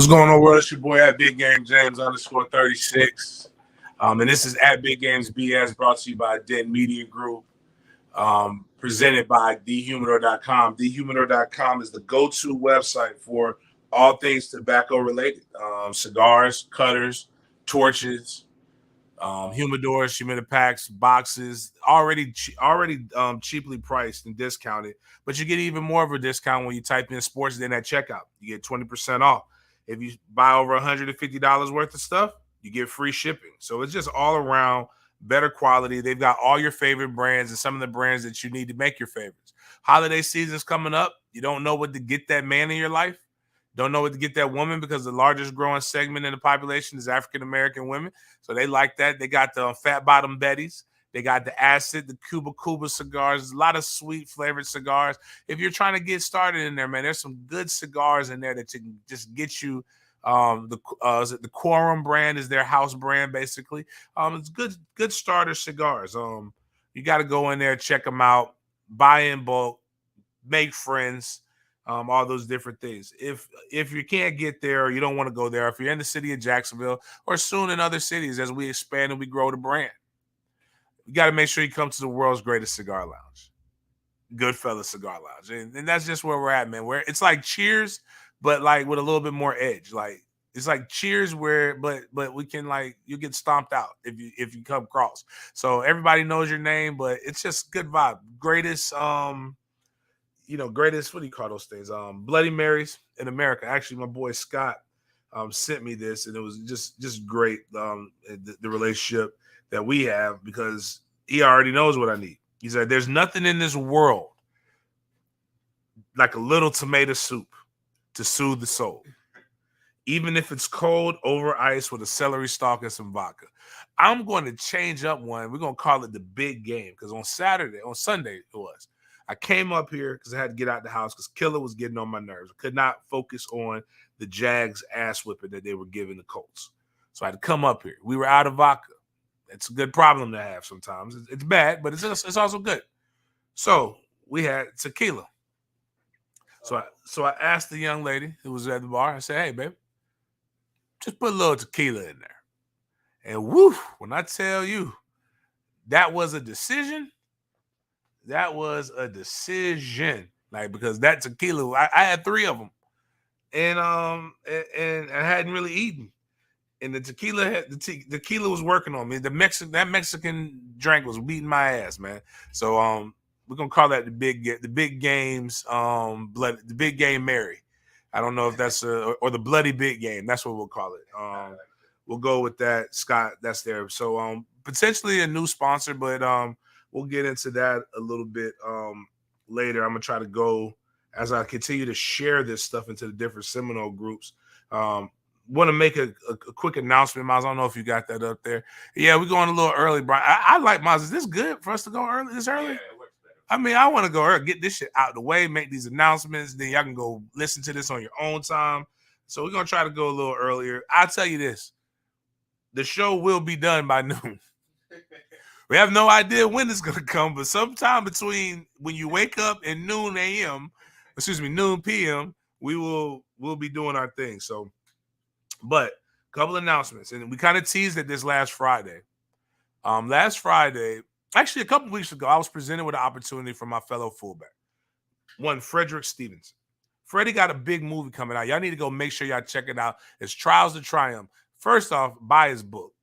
What's going on, world? It's your boy at Big Game James _36. And this is at Big Games BS, brought to you by Den Media Group, presented by thehumidor.com. Thehumidor.com is the go-to website for all things tobacco related. Cigars, cutters, torches, humidors, humidipacks, boxes, already cheaply priced and discounted. But you get even more of a discount when you type in sports then at checkout. You get 20% off. If you buy over $150 worth of stuff, you get free shipping. So it's just all around better quality. They've got all your favorite brands and some of the brands that you need to make your favorites. Holiday season's coming up. You don't know what to get that man in your life. Don't know what to get that woman because the largest growing segment in the population is African-American women. So they like that. They got the Fat Bottom Betties. They got the Acid, the Cuba cigars. A lot of sweet flavored cigars. If you're trying to get started in there, man, there's some good cigars in there that you can just get you. The Quorum brand is their house brand, basically. It's good starter cigars. You got to go in there, check them out, buy in bulk, make friends. All those different things. If you can't get there or you don't want to go there, if you're in the city of Jacksonville or soon in other cities as we expand and we grow the brand, you got to make sure you come to the world's greatest cigar lounge, Goodfellas Cigar Lounge. And that's just where we're at, man. It's like Cheers, but like with a little bit more edge. Like it's like Cheers but we can you get stomped out if you come across. So everybody knows your name, but it's just good vibe. Greatest greatest, what do you call those things? Bloody Marys in America. Actually, my boy Scott sent me this, and it was just great, the relationship that we have, because he already knows what I need. He said, there's nothing in this world like a little tomato soup to soothe the soul, even if it's cold over ice with a celery stalk and some vodka. I'm going to change up one. We're going to call it the big game, because on Sunday it was. I came up here because I had to get out the house because Killer was getting on my nerves. I could not focus on the Jags ass whipping that they were giving the Colts. So I had to come up here. We were out of vodka. It's a good problem to have sometimes. It's bad, but it's also good. So we had tequila. So I asked the young lady who was at the bar, I said, hey, babe, just put a little tequila in there. And woo, when I tell you, that was a decision. That was a decision, because that tequila, I had 3 of them, and I hadn't really eaten, and the tequila was working on me. That Mexican drink was beating my ass, man. So we're gonna call that the big games, the big game Mary. I don't know if that's or the bloody big game. That's what we'll call it. We'll go with that, Scott. That's there. So potentially a new sponsor, but we'll get into that a little bit later. I'm going to try to go as I continue to share this stuff into the different Seminole groups. Want to make a quick announcement, Miles. I don't know if you got that up there. Yeah, we're going a little early, Brian. I like Miles. Is this good for us to go this early? Yeah, it works better. I mean, I want to go early, get this shit out of the way, make these announcements. Then y'all can go listen to this on your own time. So we're going to try to go a little earlier. I'll tell you this. The show will be done by noon. We have no idea when it's going to come, but sometime between when you wake up and noon p.m., we'll be doing our thing. So, but a couple announcements, and we kind of teased it this last Friday. Last Friday, actually a couple weeks ago, I was presented with an opportunity from my fellow fullback, one Frederick Stevenson. Freddie got a big movie coming out. Y'all need to go make sure y'all check it out. It's Trials to Triumph. First off, buy his book.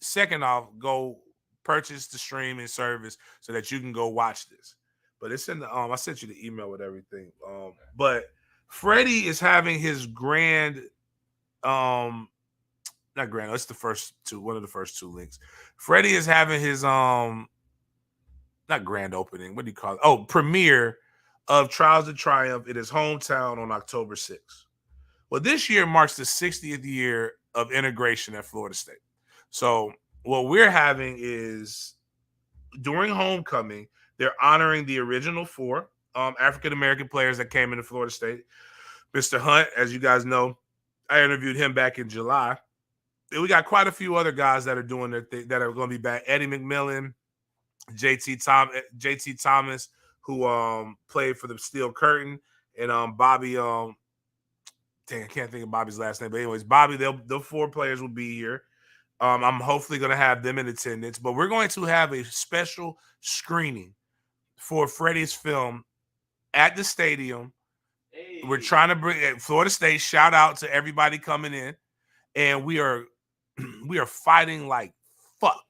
Second off, go purchase the streaming service so that you can go watch this. But it's in the I sent you the email with everything. But Freddie is having his grand not grand, it's the first two, one of the first 2 links. Freddie is having his not grand opening, what do you call it? Oh, premiere of Trials to Triumph in his hometown on October 6th. Well, this year marks the 60th year of integration at Florida State. So what we're having is, during homecoming, they're honoring the original 4 African-American players that came into Florida State. Mr. Hunt, as you guys know, I interviewed him back in July. And we got quite a few other guys that are doing their thing, that are going to be back. Eddie McMillan, JT Thomas, who played for the Steel Curtain, and Bobby dang, I can't think of Bobby's last name, but anyways, Bobby, the 4 players will be here. I'm hopefully going to have them in attendance, but we're going to have a special screening for Freddie's film at the stadium. Hey. We're trying to bring Florida State. Shout out to everybody coming in, and we are fighting like fuck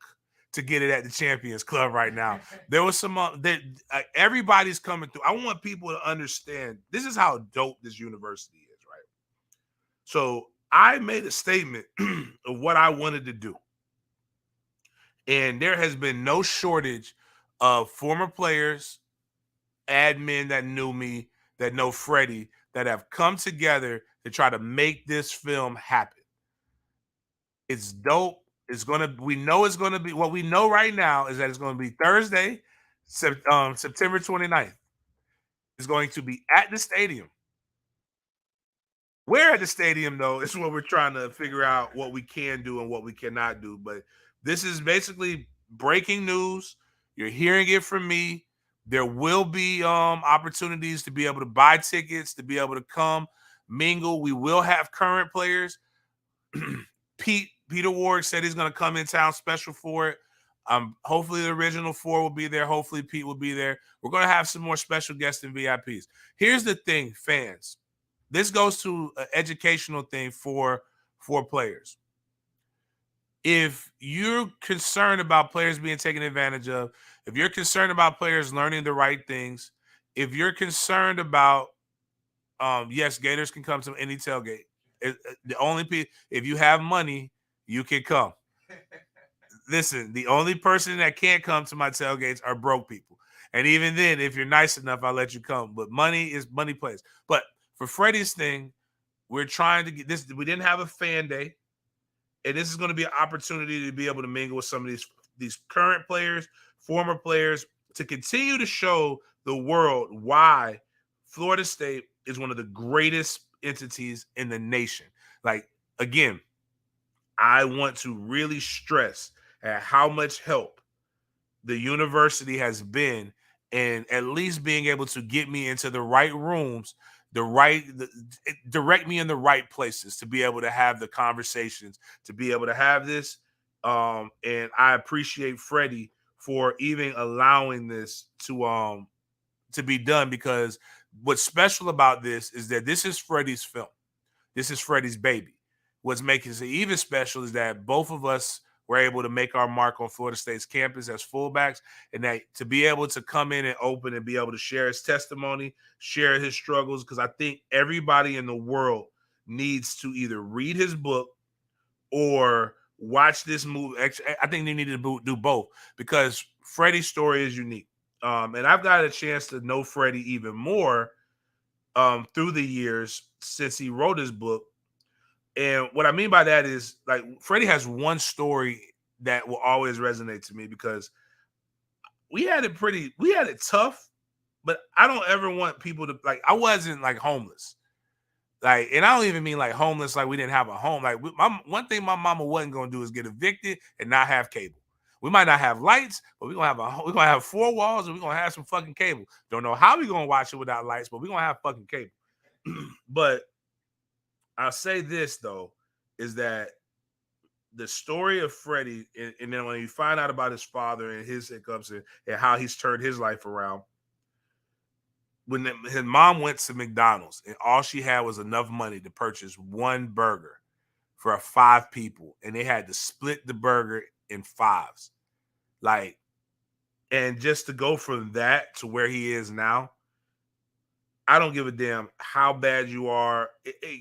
to get it at the Champions Club right now. There was some everybody's coming through. I want people to understand this is how dope this university is, right? So I made a statement of what I wanted to do. And there has been no shortage of former players, admin that knew me, that know Freddie, that have come together to try to make this film happen. It's dope. We know it's gonna be, what we know right now is that it's gonna be Thursday, September 29th. It's going to be at the stadium. Where at the stadium, though, is what we're trying to figure out what we can do and what we cannot do. But this is basically breaking news. You're hearing it from me. There will be opportunities to be able to buy tickets, to be able to come mingle. We will have current players. Peter Ward said he's going to come in town special for it. Hopefully the original 4 will be there. Hopefully Pete will be there. We're going to have some more special guests and VIPs. Here's the thing, fans. This goes to an educational thing for players. If you're concerned about players being taken advantage of, if you're concerned about players learning the right things, if you're concerned about, yes, Gators can come to any tailgate. If you have money, you can come. Listen, the only person that can't come to my tailgates are broke people. And even then, if you're nice enough, I'll let you come. But money plays. But for Freddie's thing, we're trying to get this. We didn't have a fan day. And this is going to be an opportunity to be able to mingle with some of these current players, former players, to continue to show the world why Florida State is one of the greatest entities in the nation. Like, again, I want to really stress at how much help the university has been in at least being able to get me into the right rooms, direct me in the right places to be able to have the conversations, to be able to have this. And I appreciate Freddie for even allowing this to be done, because what's special about this is that this is Freddie's film. This is Freddie's baby. What's making it even special is that both of us were able to make our mark on Florida State's campus as fullbacks, and that to be able to come in and open and be able to share his testimony, share his struggles, because I think everybody in the world needs to either read his book or watch this movie. Actually, I think they need to do both, because Freddie's story is unique. And I've got a chance to know Freddie even more through the years since he wrote his book. And what I mean by that is, like, Freddie has one story that will always resonate to me, because we had it tough, but I don't ever want people to, like, I wasn't like homeless. Like, and I don't even mean like homeless, like we didn't have a home. Like, one thing my mama wasn't going to do is get evicted and not have cable. We might not have lights, but we're gonna have 4 walls and we're gonna have some fucking cable. Don't know how we're gonna watch it without lights, but we're gonna have fucking cable. But I'll say this, though, is that the story of Freddie, and then when you find out about his father and his hiccups and how he's turned his life around, when his mom went to McDonald's and all she had was enough money to purchase one burger for 5 people, and they had to split the burger in 5s. Like, and just to go from that to where he is now, I don't give a damn how bad you are.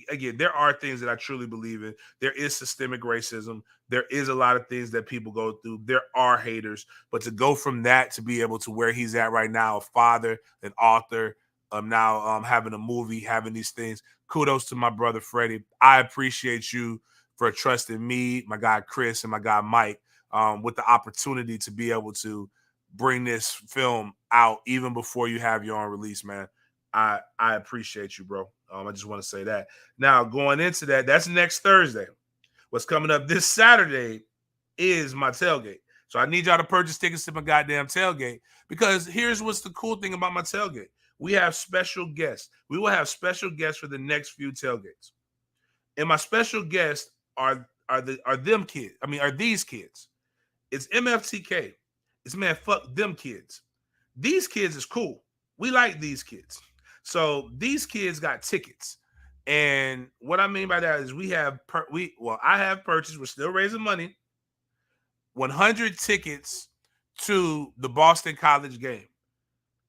Again, there are things that I truly believe in. There is systemic racism. There is a lot of things that people go through. There are haters. But to go from that to be able to where he's at right now, a father, an author, now having a movie, having these things, kudos to my brother Freddie. I appreciate you for trusting me, my guy Chris, and my guy Mike with the opportunity to be able to bring this film out even before you have your own release, man. I appreciate you, bro. I just want to say that. Now, going into that, that's next Thursday. What's coming up this Saturday is my tailgate. So I need y'all to purchase tickets to my goddamn tailgate, because here's what's the cool thing about my tailgate. We have special guests. We will have special guests for the next few tailgates. And my special guests are them kids. I mean, are these kids? It's MFTK. It's man, fuck them kids. These kids is cool. We like these kids. So these kids got tickets. And what I mean by that is I have purchased, we're still raising money, 100 tickets to the Boston College game.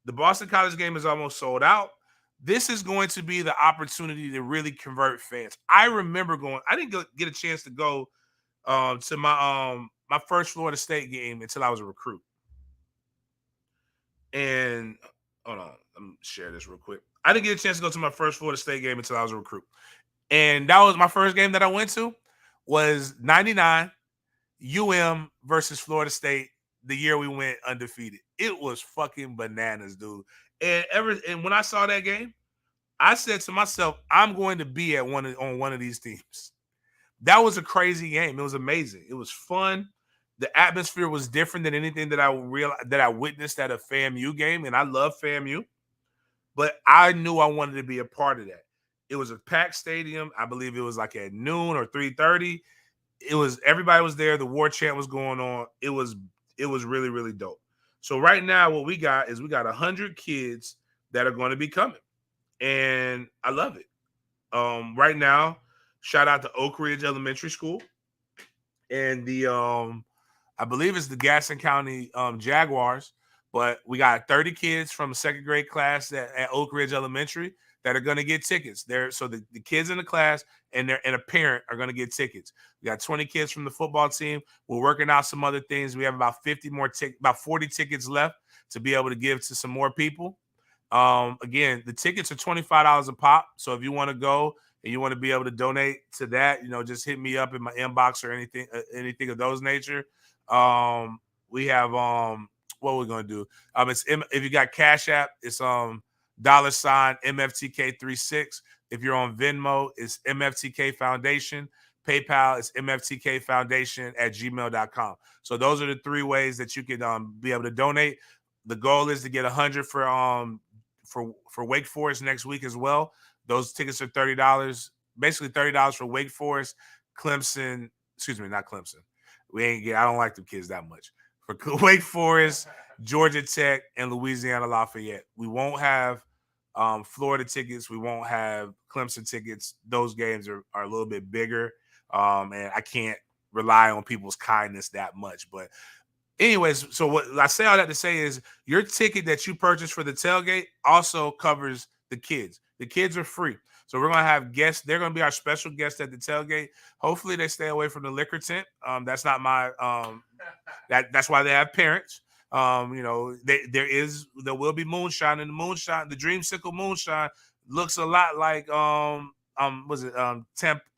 The Boston College game is almost sold out. This is going to be the opportunity to really convert fans. I remember going. I didn't get a chance to go to my first Florida State game until I was a recruit. And hold on, let me share this real quick. I didn't get a chance to go to my first Florida State game until I was a recruit. And that was my first game that I went to was 99 UM versus Florida State, the year we went undefeated. It was fucking bananas, dude. And when I saw that game, I said to myself, I'm going to be on one of these teams. That was a crazy game. It was amazing. It was fun. The atmosphere was different than anything that I witnessed at a FAMU game, and I love FAMU. But I knew I wanted to be a part of that. It was a packed stadium. I believe it was like at noon or 3:30. Everybody was there. The war chant was going on. It was really, really dope. So right now, what we got 100 kids that are going to be coming, and I love it. Right now, shout out to Oak Ridge Elementary School and the I believe it's the Gaston County Jaguars. But we got 30 kids from a second grade class at Oak Ridge Elementary that are going to get tickets. So the kids in the class and a parent are going to get tickets. We got 20 kids from the football team. We're working out some other things. We have about 40 tickets left to be able to give to some more people. Again, the tickets are $25 a pop. So if you want to go and you want to be able to donate to that, just hit me up in my inbox or anything of those nature. We have what we're gonna do. If you got Cash App, it's $ MFTK36. If you're on Venmo, it's MFTK Foundation. PayPal is MFTKFoundation@gmail.com. So those are the three ways that you can be able to donate. The goal is to get 100 for Wake Forest next week as well. Those tickets are $30, basically $30 for Wake Forest, Clemson. Excuse me, not Clemson. I don't like the kids that much. For Wake Forest, Georgia Tech, and Louisiana Lafayette. We won't have Florida tickets. We won't have Clemson tickets. Those games are a little bit bigger, and I can't rely on people's kindness that much. But anyways, so what I say all that to say is your ticket that you purchased for the tailgate also covers the kids. The kids are free. So we're going to have guests. They're going to be our special guests at the tailgate. Hopefully they stay away from the liquor tent. That's not my that's why they have parents. There will be moonshine, and the moonshine, the Dreamsicle moonshine looks a lot like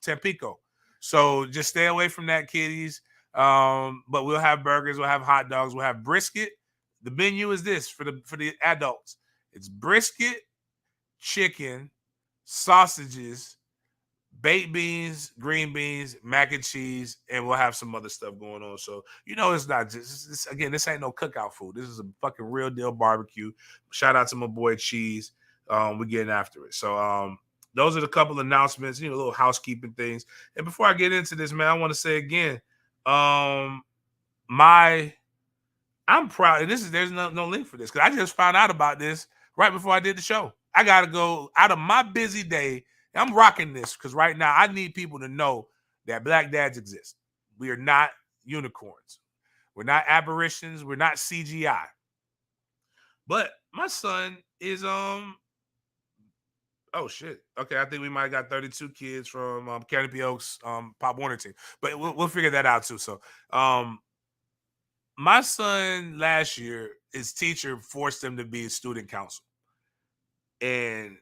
Tampico. So just stay away from that, kiddies. But we'll have burgers, we'll have hot dogs, we'll have brisket. The menu is this for the adults. It's brisket, chicken, sausages, baked beans, green beans, mac and cheese, and we'll have some other stuff going on. So, it's not just, this ain't no cookout food. This is a fucking real deal barbecue. Shout out to my boy Cheese. We're getting after it. So, those are the couple announcements, little housekeeping things. And before I get into this, man, I want to say again, I'm proud. There's no link for this because I just found out about this right before I did the show. I got to go out of my busy day. I'm rocking this because right now I need people to know that Black dads exist. We are not unicorns. We're not aberrations. We're not CGI. But my son is oh shit. Okay, I think we might have got 32 kids from Canopy Oaks Pop Warner team, but we'll figure that out too. So my son last year, his teacher forced him to be a student council. And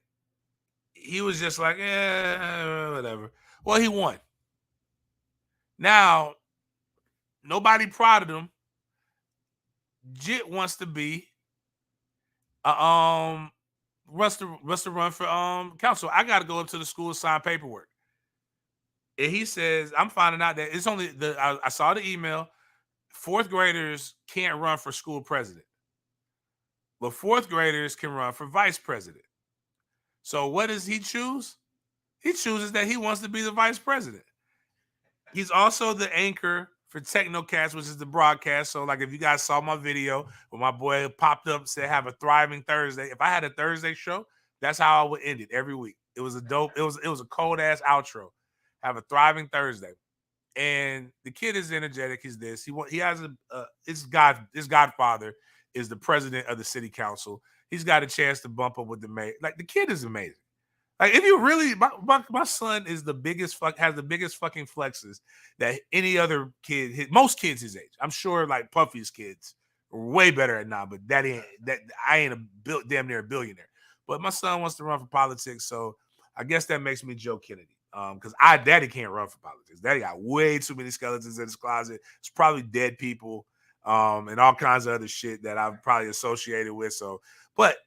he was just like, whatever. Well, he won. Now, nobody prodded him. Jit wants to be wants to run for council. I got to go up to the school and sign paperwork. And he says, I'm finding out that it's only I saw the email. 4th graders can't run for school president, but 4th graders can run for vice president. So what does he choose? He chooses that he wants to be the vice president. He's also the anchor for Technocast, which is the broadcast. So, like, if you guys saw my video where my boy popped up said have a thriving Thursday. If I had a Thursday show, that's how I would end it every week. It was a dope. It was a cold ass outro. Have a thriving Thursday, and the kid is energetic. He's this. He has his godfather is the president of the city council. He's got a chance to bump up with the mayor. Like, the kid is amazing. Like, if you really, my son is the biggest has the biggest fucking flexes that any other kid, most kids his age. I'm sure like Puffy's kids are way better at now, but I ain't damn near a billionaire. But my son wants to run for politics, so I guess that makes me Joe Kennedy. Because daddy can't run for politics. Daddy got way too many skeletons in his closet. It's probably dead people, and all kinds of other shit that I'm probably associated with. So, but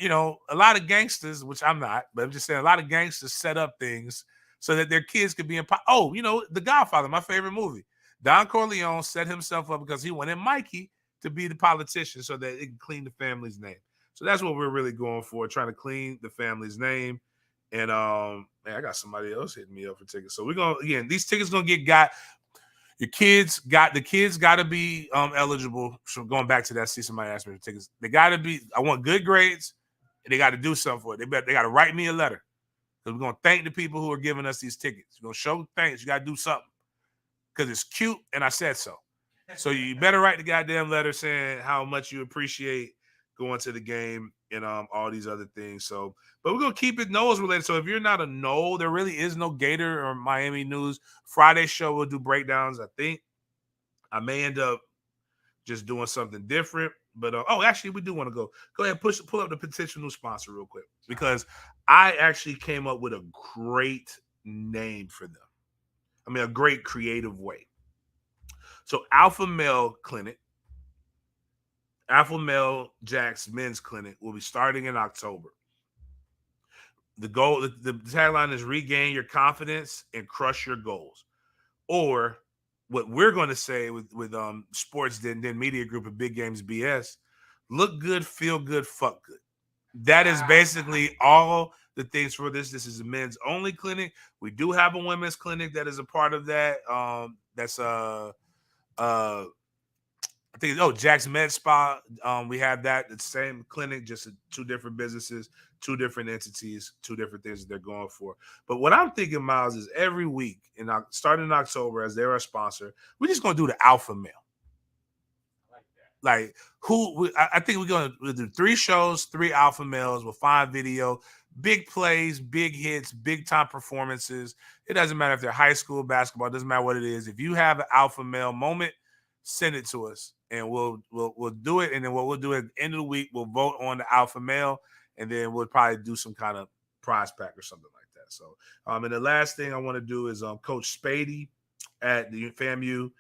you know, a lot of gangsters, which I'm not, but I'm just saying a lot of gangsters set up things so that their kids could be in. Oh, you know, The Godfather, my favorite movie. Don Corleone set himself up because he wanted Mikey to be the politician so that it can clean the family's name. So that's what we're really going for, trying to clean the family's name. And man, I got somebody else hitting me up for tickets. So we're gonna, again, these tickets gonna get got. The kids got to be eligible. So going back to that, see somebody ask me for tickets. They got to be. I want good grades. They got to do something for it. They got to write me a letter. Because we're going to thank the people who are giving us these tickets. We're going to show thanks. You got to do something. Because it's cute, and I said so. So you better write the goddamn letter saying how much you appreciate going to the game and all these other things. So, but we're going to keep it Noles related. So if you're not a Nole, there really is no Gator or Miami news. Friday show, we'll do breakdowns, I think. I may end up just doing something different. But actually, we do want to go ahead, pull up the potential new sponsor real quick, because I actually came up with a great name for them. I mean, a great creative way. So Alpha Male Jack's Men's Clinic will be starting in October. The tagline is regain your confidence and crush your goals. Or what we're going to say with Sports Den Media Group and Big Games BS, look good, feel good, fuck good. That is basically all the things for this. This is a men's only clinic. We do have a women's clinic that is a part of that. That's I think Jack's Med Spa. We have that, the same clinic, just two different businesses, two different entities, two different things that they're going for. But what I'm thinking, Miles, is every week, starting in October, as they're a sponsor, we're just gonna do the alpha male. Like I think we're gonna do 3 shows, 3 alpha males with 5 video, big plays, big hits, big time performances. It doesn't matter if they're high school basketball, it doesn't matter what it is. If you have an alpha male moment, send it to us and we'll do it. And then what we'll do at the end of the week, we'll vote on the alpha male, and then we'll probably do some kind of prize pack or something like that. So and the last thing I want to do is Coach Sporty at the FAMU.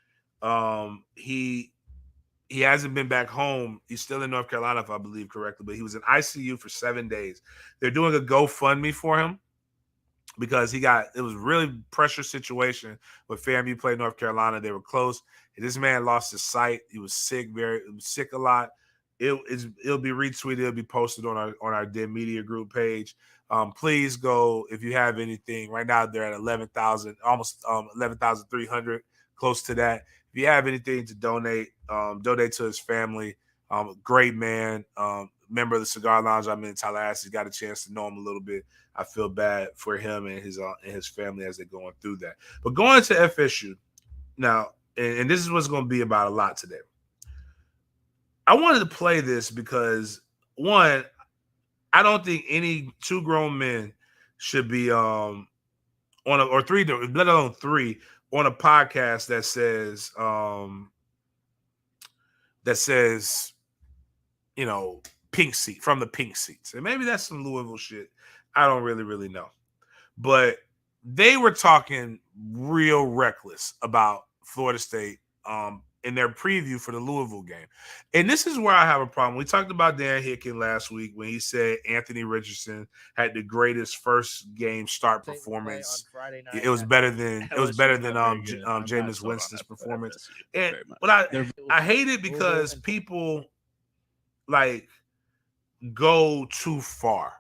He hasn't been back home. He's still in North Carolina, if I believe correctly, but he was in ICU for 7 days. They're doing a GoFundMe for him because it was a really pressure situation with FAMU played North Carolina. They were close. And this man lost his sight. He was sick, sick a lot. It'll be retweeted. It'll be posted on our Den Media Group page. Please go if you have anything. Right now they're at 11,000, almost 11,300, close to that. If you have anything to donate, donate to his family. Great man, member of the Cigar Lounge. I'm in Tallahassee. Got a chance to know him a little bit. I feel bad for him and his family as they're going through that. But going to FSU now, and this is what's going to be about a lot today. I wanted to play this because, one, I don't think any 2 grown men should be on or 3, let alone 3, on a podcast that says, you know, pink seat from the pink seats. And maybe that's some Louisville shit. I don't really know. But they were talking real reckless about Florida State in their preview for the Louisville game. And this is where I have a problem. We talked about Dan Hicken last week when he said Anthony Richardson had the greatest first game start performance. It was better than Jameis Winston's performance. But I hate it because people like go too far.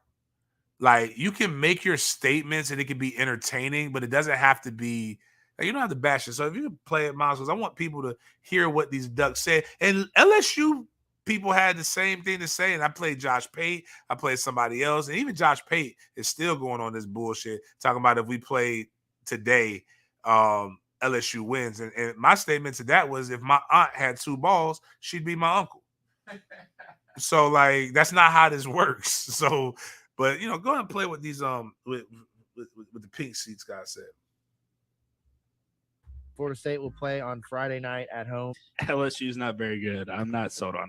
Like, you can make your statements and it can be entertaining, but it doesn't have to be. Like, you don't have to bash it. So if you play at Miles, I want people to hear what these Ducks said. And LSU people had the same thing to say. And I played Josh Pate. I played somebody else. And even Josh Pate is still going on this bullshit, talking about if we played today, LSU wins. And my statement to that was, if my aunt had 2 balls, she'd be my uncle. So, like, that's not how this works. So, but go ahead and play with these with the pink seats, guys said. Florida State will play on Friday night at home. LSU is not very good. I'm not sold on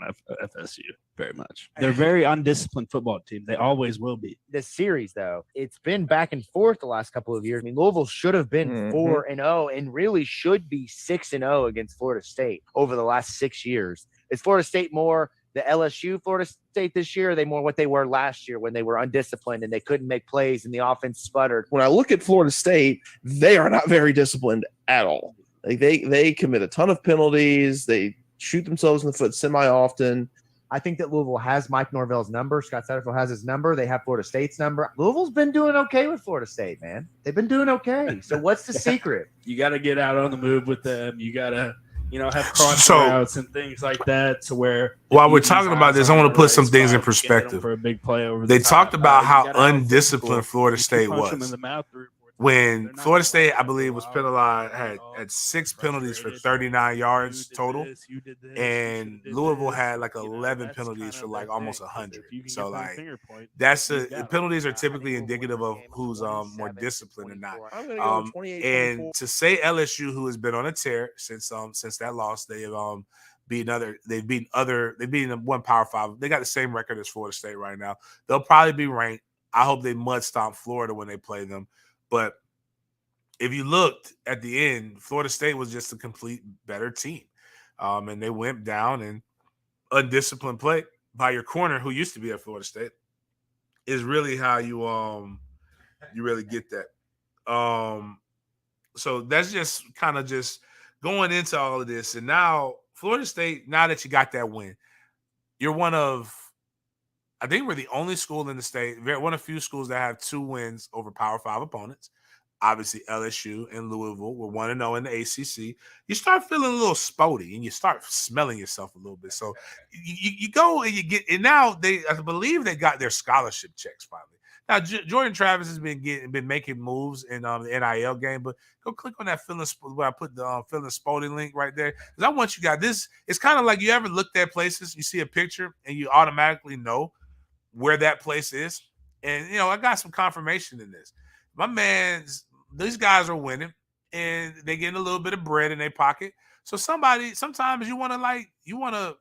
FSU very much. They're a very undisciplined football team. They always will be. This series, though, it's been back and forth the last couple of years. I mean, Louisville should have been 4-0 and really should be 6-0 against Florida State over the last 6 years. Is Florida State more the LSU Florida State this year, or are they more what they were last year when they were undisciplined and they couldn't make plays and the offense sputtered? When I look at Florida State, they are not very disciplined at all. Like, they commit a ton of penalties. They shoot themselves in the foot semi-often. I think that Louisville has Mike Norvell's number. Scott Satterfield has his number. They have Florida State's number. Louisville's been doing okay with Florida State, man. They've been doing okay. So what's the secret? You got to get out on the move with them. You got to, have cross routes and things like that, to where while we're talking about this, I want to put some things in perspective. For a big play over they talked about how undisciplined Florida State was. When Florida State, I believe, was penalized, had 6 penalties for 39 yards total, and Louisville had like 11 penalties for like almost 100. So, like, the penalties are typically indicative of who's more disciplined or not. And to say LSU, who has been on a tear since that loss, they've beaten one Power 5. They got the same record as Florida State right now. They'll probably be ranked. I hope they mud stomp Florida when they play them. But if you looked at the end, Florida State was just a complete better team. And they went down, and undisciplined play by your corner, who used to be at Florida State, is really how you really get that. So that's just kind of just going into all of this. And now Florida State, now that you got that win, you're one of, I think we're the only school in the state, one of few schools that have 2 wins over Power 5 opponents. Obviously, LSU and Louisville were 1-0 in the ACC. You start feeling a little sporty, and you start smelling yourself a little bit. So you go and you get, and now I believe they got their scholarship checks finally. Now, Jordan Travis has been making moves in the NIL game, but go click on that where I put the Feeling Sporty link right there, because I want you guys. This it's kind of like, you ever looked at places, you see a picture, and you automatically know where that place is. And I got some confirmation in this. My man's, these guys are winning, and they getting a little bit of bread in their pocket. So sometimes you want to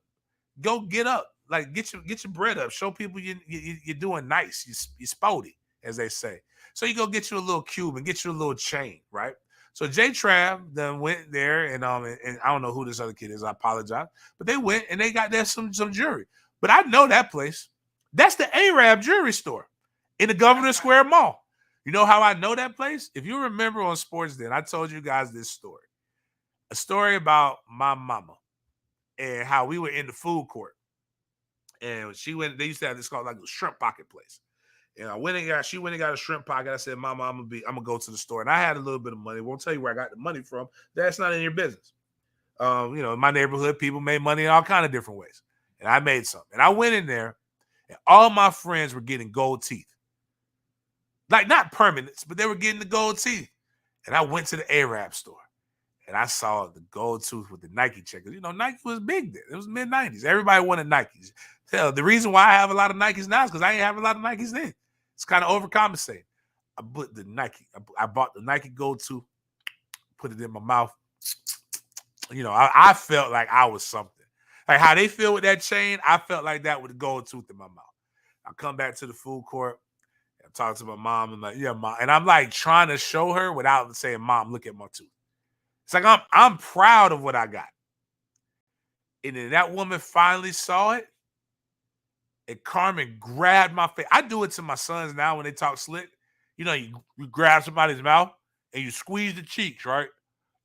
go get up, like get your bread up, show people you're doing nice, you're sporty, as they say. So you go get you a little cube and get you a little chain, right? So Jay Trav then went there, and I don't know who this other kid is, I apologize, but they went and they got there some jewelry. But I know that place. That's the Arab jewelry store in the Governor Square Mall. You know how I know that place? If you remember on Sports Den, I told you guys this story. A story about my mama and how we were in the food court. And they used to have this called like a shrimp pocket place. And she went and got a shrimp pocket. I said, Mama, I'm gonna go to the store. And I had a little bit of money. Won't tell you where I got the money from. That's not in your business. In my neighborhood, people made money in all kind of different ways. And I made some. And I went in there, and all my friends were getting gold teeth. Like, not permanents, but they were getting the gold teeth. And I went to the Arab store, and I saw the gold tooth with the Nike checkers. Nike was big then. It was mid-90s. Everybody wanted Nikes. Hell, the reason why I have a lot of Nikes now is because I ain't have a lot of Nikes then. It's kind of overcompensating. I put the Nike. I bought the Nike gold tooth, put it in my mouth. I felt like I was something. Like how they feel with that chain, I felt like that with the gold tooth in my mouth. I come back to the food court. I talk to my mom, and like, yeah, Mom. And I'm like trying to show her without saying, Mom, look at my tooth. It's like I'm proud of what I got. And then that woman finally saw it, and Carmen grabbed my face. I do it to my sons now when they talk slick. You grab somebody's mouth and you squeeze the cheeks, right?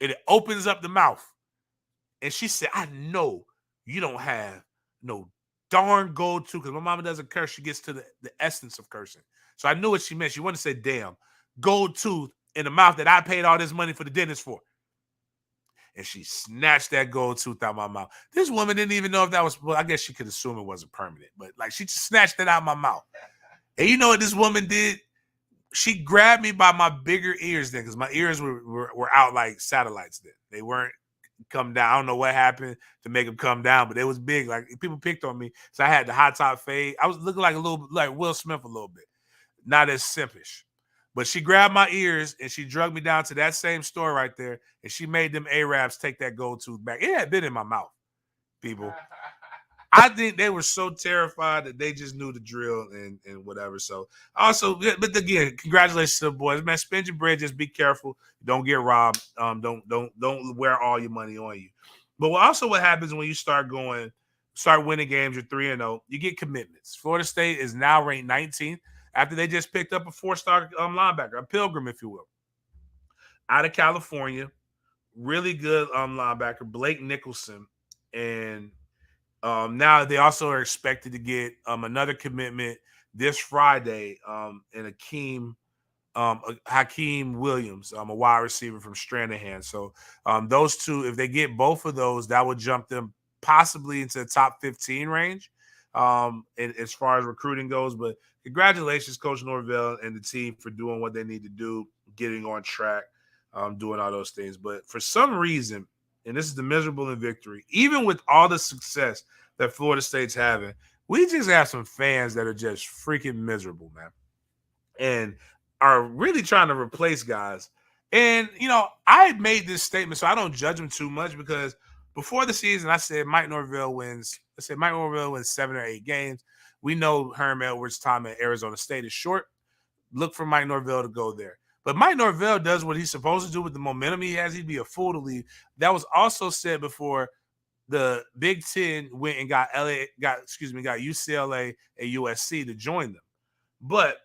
And it opens up the mouth. And she said, I know you don't have no darn gold tooth, because my mama doesn't curse. She gets to the essence of cursing. So I knew what she meant. She wouldn't say, damn, gold tooth in the mouth that I paid all this money for the dentist for. And she snatched that gold tooth out my mouth. This woman didn't even know if that was, well, I guess she could assume it wasn't permanent, but like she just snatched it out my mouth. And you know what this woman did? She grabbed me by my bigger ears then, because my ears were out like satellites then. They weren't come down. I don't know what happened to make them come down, but it was big. Like people picked on me. So I had the high top fade. I was looking like a little like Will Smith a little bit. Not as simpish. But she grabbed my ears and she drugged me down to that same store right there. And she made them Arabs take that gold tooth back. It had been in my mouth, people. I think they were so terrified that they just knew the drill and whatever. So also, but again, congratulations to the boys, man. Spend your bread, just be careful. Don't get robbed. Don't wear all your money on you. But what happens when you start winning games, you're 3-0, you get commitments. Florida State is now ranked 19th after they just picked up a 4-star linebacker, a pilgrim, if you will, out of California. Really good linebacker, Blake Nicholson. And now they also are expected to get another commitment this Friday in Hakeem Williams, a wide receiver from Stranahan. So those two, if they get both of those, that would jump them possibly into the top 15 range as far as recruiting goes. But congratulations, Coach Norvell and the team for doing what they need to do, getting on track, doing all those things. But for some reason, and this is the miserable in victory, even with all the success that Florida State's having, we just have some fans that are just freaking miserable, man, and are really trying to replace guys. And, I made this statement, so I don't judge them too much, because before the season, I said Mike Norvell wins 7 or 8 games. We know Herm Edwards' time at Arizona State is short. Look for Mike Norvell to go there. But Mike Norvell does what he's supposed to do with the momentum he has. He'd be a fool to leave. That was also said before the Big Ten went and got UCLA and USC to join them. But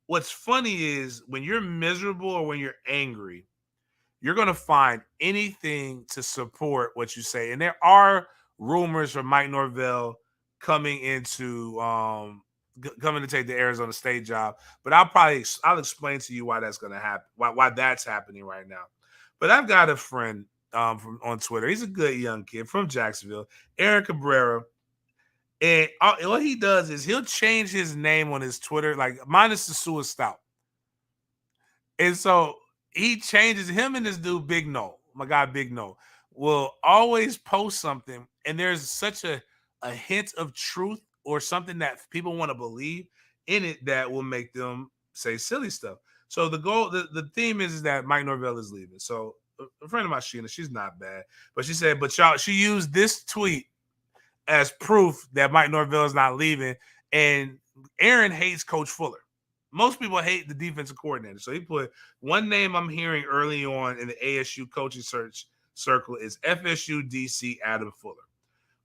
what's funny is when you're miserable or when you're angry, you're going to find anything to support what you say. And there are rumors from Mike Norvell coming to take the Arizona State job, but I'll explain to you why that's going to happen, why that's happening right now. But I've got a friend on Twitter. He's a good young kid from Jacksonville, Aaron Cabrera. And what he does is he'll change his name on his Twitter, like minus the Sua Stout. And so he changes him and this dude, Big No, my guy, Big No, will always post something. And there's such a hint of truth or something that people want to believe in it that will make them say silly stuff. So the theme is that Mike Norvell is leaving. So a friend of mine, Sheena, she's not bad, but she said, she used this tweet as proof that Mike Norvell is not leaving. And Aaron hates Coach Fuller. Most people hate the defensive coordinator. So he put one name I'm hearing early on in the ASU coaching search circle is FSU DC Adam Fuller.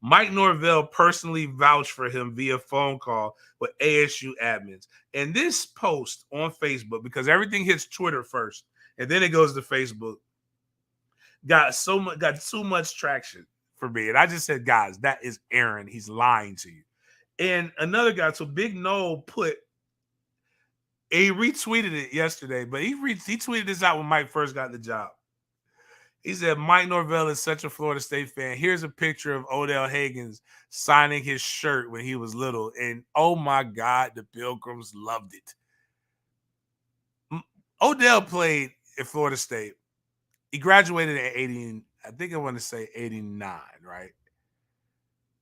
Mike Norvell personally vouched for him via phone call with ASU admins. And this post on Facebook, because everything hits Twitter first and then it goes to Facebook, got too much traction for me. And I just said, guys, that is Aaron. He's lying to you. And another guy, so Big No he retweeted it yesterday, but he tweeted this out when Mike first got the job. He said, Mike Norvell is such a Florida State fan. Here's a picture of Odell Haggins signing his shirt when he was little. And oh my God, the Pilgrims loved it. Odell played at Florida State. He graduated at 80, I think I want to say 89, right?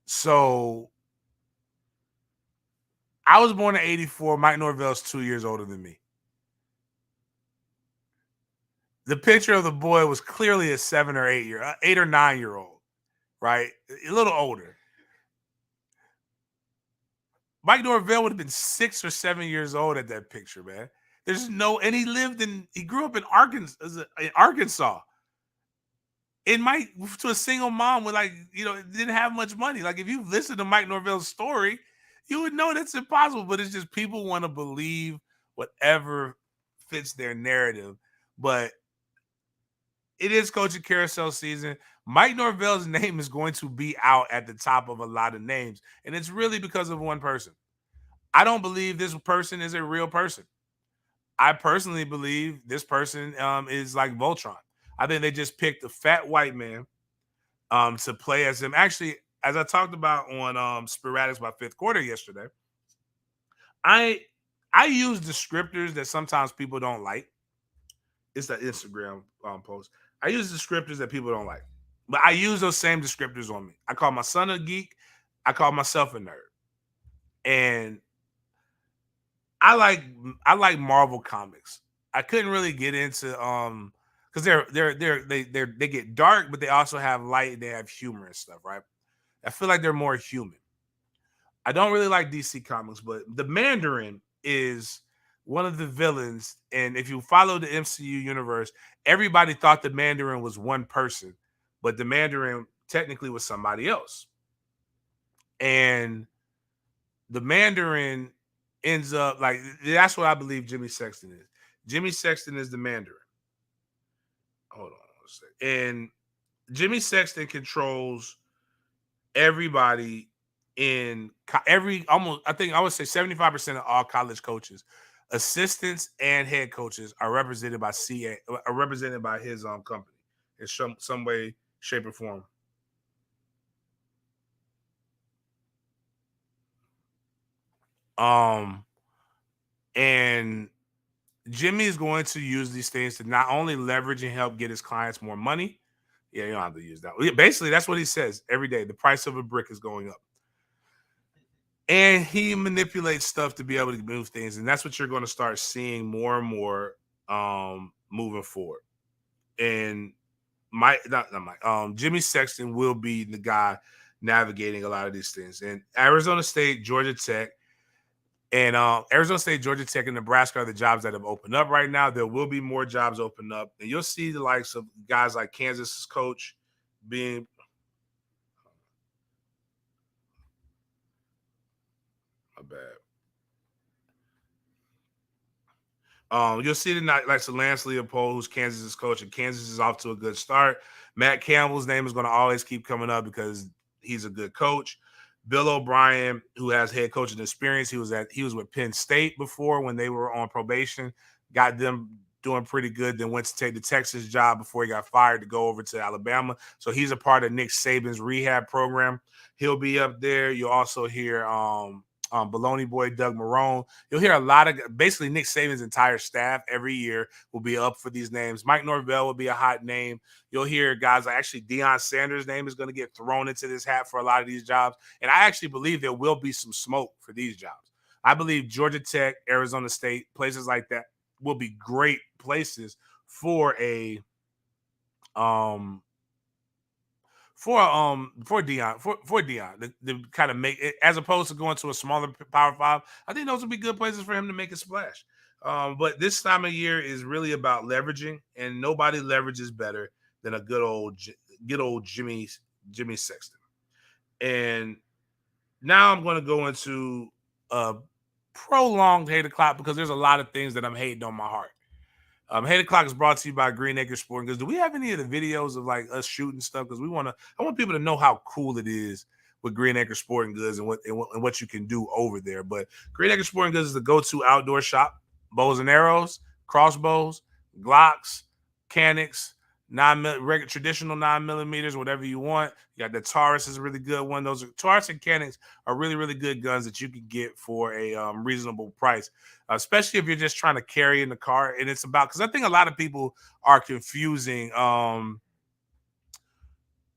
So I was born in 84. Mike Norvell's 2 years older than me. The picture of the boy was clearly a 8 or 9 year old, right? A little older. Mike Norvell would have been 6 or 7 years old at that picture, man. And he grew up in Arkansas. And Mike, to a single mom with didn't have much money. Like if you've listened to Mike Norvell's story, you would know that's impossible. But it's just people want to believe whatever fits their narrative. But it is coaching carousel season. Mike Norvell's name is going to be out at the top of a lot of names, and it's really because of one person. I don't believe this person is a real person. I personally believe this person is like Voltron. I think they just picked a fat white man to play as him. Actually, as I talked about on Sporadics by fifth quarter yesterday, I use descriptors that sometimes people don't like. It's the Instagram post. I use descriptors that people don't like, but I use those same descriptors on me. I call my son a geek. I call myself a nerd, and I like Marvel comics. I couldn't really get into because they get dark, but they also have light. They have humor and stuff, right? I feel like they're more human. I don't really like DC comics, but the Mandarin is one of the villains. And if you follow the MCU universe, everybody thought the Mandarin was one person, but the Mandarin technically was somebody else. And the Mandarin ends up like that's what I believe Jimmy Sexton is. Jimmy Sexton is the Mandarin. Hold on a second. And Jimmy Sexton controls everybody in almost, I think I would say 75% of all college coaches, assistants and head coaches are represented by are represented by his company in some way, shape, or form. And Jimmy is going to use these things to not only leverage and help get his clients more money. Yeah, you don't have to use that. Basically, that's what he says every day. The price of a brick is going up. And he manipulates stuff to be able to move things. And that's what you're going to start seeing more and more moving forward. And Jimmy Sexton will be the guy navigating a lot of these things. And Arizona State, Georgia Tech, and Arizona State, Georgia Tech, and Nebraska are the jobs that have opened up right now. There will be more jobs open up. And you'll see the likes of guys like Kansas's coach being – my bad. You'll see the likes of Lance Leopold, who's Kansas's coach, and Kansas is off to a good start. Matt Campbell's name is going to always keep coming up because he's a good coach. Bill O'Brien, who has head coaching experience, he was with Penn State before when they were on probation, got them doing pretty good, then went to take the Texas job before he got fired to go over to Alabama. So he's a part of Nick Saban's rehab program. He'll be up there. You'll also hear Baloney Boy Doug Marrone. You'll hear a lot of basically Nick Saban's entire staff every year will be up for these names. Mike Norvell will be a hot name. You'll hear guys like actually Deion Sanders' name is going to get thrown into this hat for a lot of these jobs. And I actually believe there will be some smoke for these jobs. I believe Georgia Tech, Arizona State, places like that will be great places for Deion to kind of make it, as opposed to going to a smaller Power Five. I think those would be good places for him to make a splash. But this time of year is really about leveraging, and nobody leverages better than a good old Jimmy Sexton. And now I'm going to go into a prolonged hate o'clock because there's a lot of things that I'm hating on my heart. Hate o'clock is brought to you by Green Acre Sporting Goods. Do we have any of the videos of like us shooting stuff? Because I want people to know how cool it is with Green Acre Sporting Goods and what you can do over there. But Green Acre Sporting Goods is the go-to outdoor shop. Bows and arrows, crossbows, Glocks, Canics, traditional 9mm, whatever you want. You got the Taurus is a really good one. Those Taurus and Canics are really, really good guns that you can get for a reasonable price, especially if you're just trying to carry in the car. And it's about, because I think a lot of people are confusing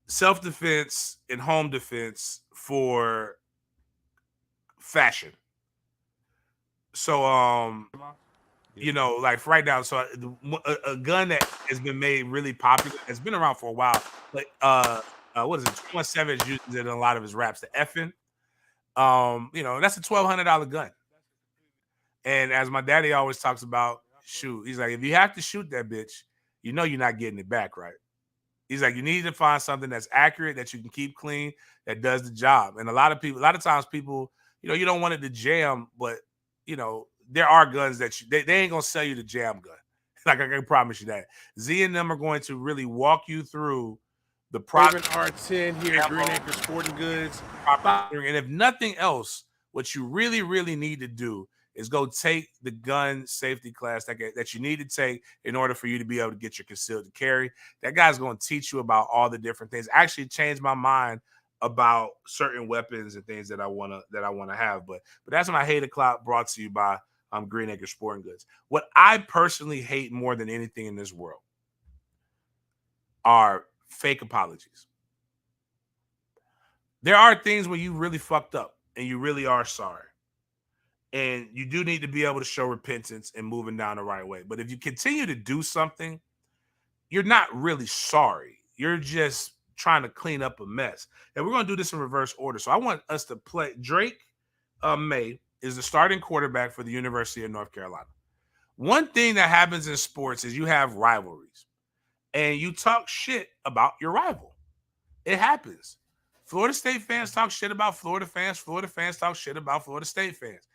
self-defense and home defense for fashion. So, like right now, so a gun that has been made really popular, it's been around for a while. Like, what is it? 21 Savage uses it in a lot of his raps. The effing, that's a $1,200 gun. And as my daddy always talks about, shoot, he's like, if you have to shoot that bitch, you're not getting it back, right? He's like, you need to find something that's accurate, that you can keep clean, that does the job. And a lot of times people, you don't want it to jam, but there are guns that they ain't gonna sell you the jam gun. Like I can promise you that. Z and them are going to really walk you through the Raven process. R10 here at Green Acre Sporting Goods. And if nothing else, what you really, really need to do is go take the gun safety class that you need to take in order for you to be able to get your concealed carry. That guy's going to teach you about all the different things. Actually changed my mind about certain weapons and things that I want to have. But that's my Hate O'Clock, brought to you by Green Acre Sporting Goods. What I personally hate more than anything in this world are fake apologies. There are things where you really fucked up and you really are sorry. And you do need to be able to show repentance and moving down the right way. But if you continue to do something, you're not really sorry. You're just trying to clean up a mess. And we're going to do this in reverse order. So I want us to play. Drake May is the starting quarterback for the University of North Carolina. One thing that happens in sports is you have rivalries. And you talk shit about your rival. It happens. Florida State fans talk shit about Florida fans. Florida fans talk shit about Florida State fans.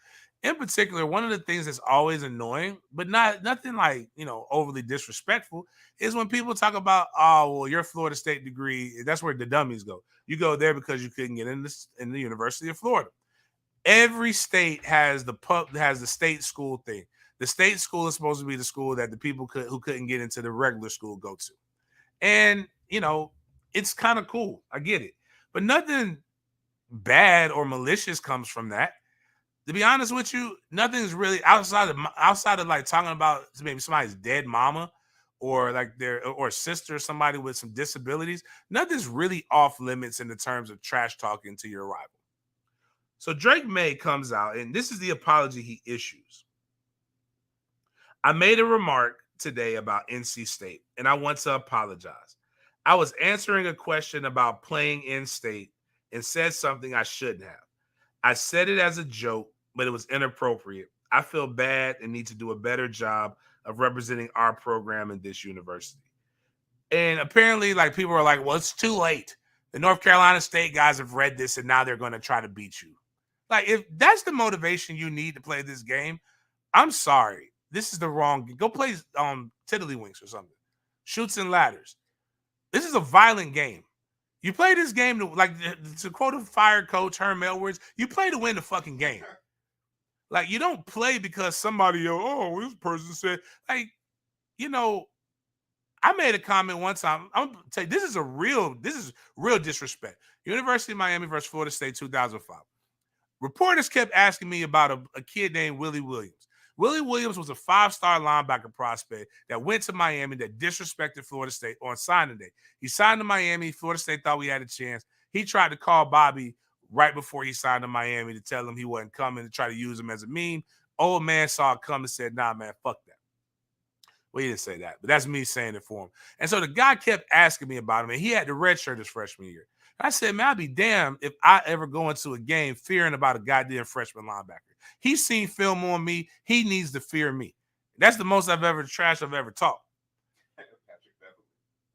In particular, one of the things that's always annoying, but nothing like, overly disrespectful, is when people talk about, oh, well, your Florida State degree, that's where the dummies go. You go there because you couldn't get in the University of Florida. Every state has the state school thing. The state school is supposed to be the school that the people who couldn't get into the regular school go to. And, it's kind of cool. I get it. But nothing bad or malicious comes from that. To be honest with you, nothing's really outside of like talking about maybe somebody's dead mama or like or sister, somebody with some disabilities. Nothing's really off limits in the terms of trash talking to your rival. So Drake May comes out, and this is the apology he issues. I made a remark today about NC State, and I want to apologize. I was answering a question about playing in state and said something I shouldn't have. I said it as a joke, but it was inappropriate. I feel bad and need to do a better job of representing our program in this university. And apparently, like, people are like, well, it's too late. The North Carolina State guys have read this and now they're going to try to beat you. Like, if that's the motivation you need to play this game, I'm sorry. This is the wrong game. Go play Tiddlywinks or something. Shoots and ladders. This is a violent game. You play this game to quote a fired coach, Herm Edwards, you play to win the fucking game. Like, you don't play because somebody, this person said, like, I made a comment one time. I'm gonna tell you, this is real disrespect. University of Miami versus Florida State 2005. Reporters kept asking me about a kid named Willie Williams. Willie Williams was a 5-star linebacker prospect that went to Miami that disrespected Florida State on signing day. He signed to Miami. Florida State thought we had a chance. He tried to call Bobby right before he signed to Miami to tell him he wasn't coming, to try to use him as a meme. Old man saw it come and said, nah, man, fuck that. Well, he didn't say that, but that's me saying it for him. And so the guy kept asking me about him, and he had the red shirt his freshman year. And I said, man, I'd be damned if I ever go into a game fearing about a goddamn freshman linebacker. He's seen film on me. He needs to fear me. That's the most I've ever talked.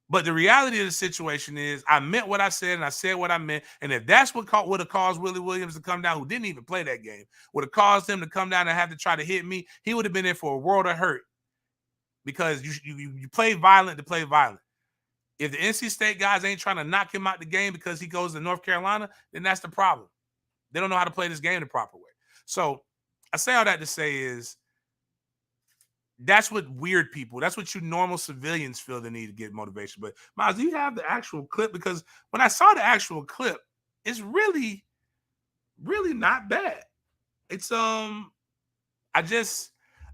But the reality of the situation is I meant what I said and I said what I meant. And if that's what would have caused Willie Williams to come down, who didn't even play that game, would have caused him to come down and have to try to hit me, he would have been in for a world of hurt. Because you play violent to play violent. If the NC State guys ain't trying to knock him out the game because he goes to North Carolina, then that's the problem. They don't know how to play this game the proper way. So I say all that to say is that's what weird people, that's what you normal civilians feel the need to get motivation. But Miles, do you have the actual clip? Because when I saw the actual clip, it's really, really not bad. It's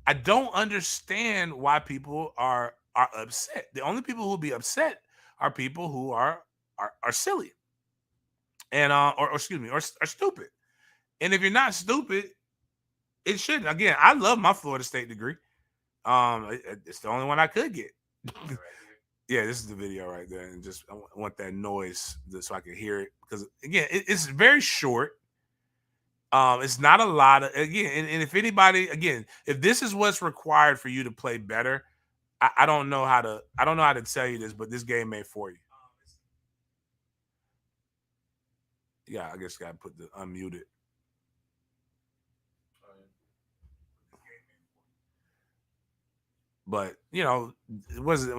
I don't understand why people are upset. The only people who will be upset are people who are silly and or stupid. And if you're not stupid, it shouldn't. Again, I love my Florida State degree. It's the only one I could get. Yeah, this is the video right there, and just I want that noise so I can hear it, because again, it's very short. It's not a lot of, again, and if anybody, again, if this is what's required for you to play better, I don't know how to tell you this, but this game ain't for you. Yeah, I guess gotta put the unmuted. But it was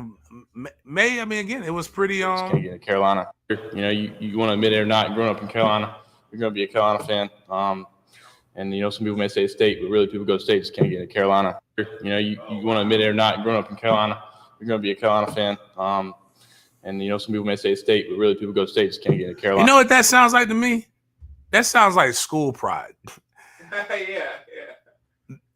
May. I mean, again, it was pretty. Just can't get to Carolina. You want to admit it or not, growing up in Carolina, you're going to be a Carolina fan. And some people may say State, but really people go to State, just can't get to Carolina. You want to admit it or not, growing up in Carolina, you're going to be a Carolina fan. And some people may say State, but really people go to State, just can't get to Carolina. You know what that sounds like to me? That sounds like school pride. yeah.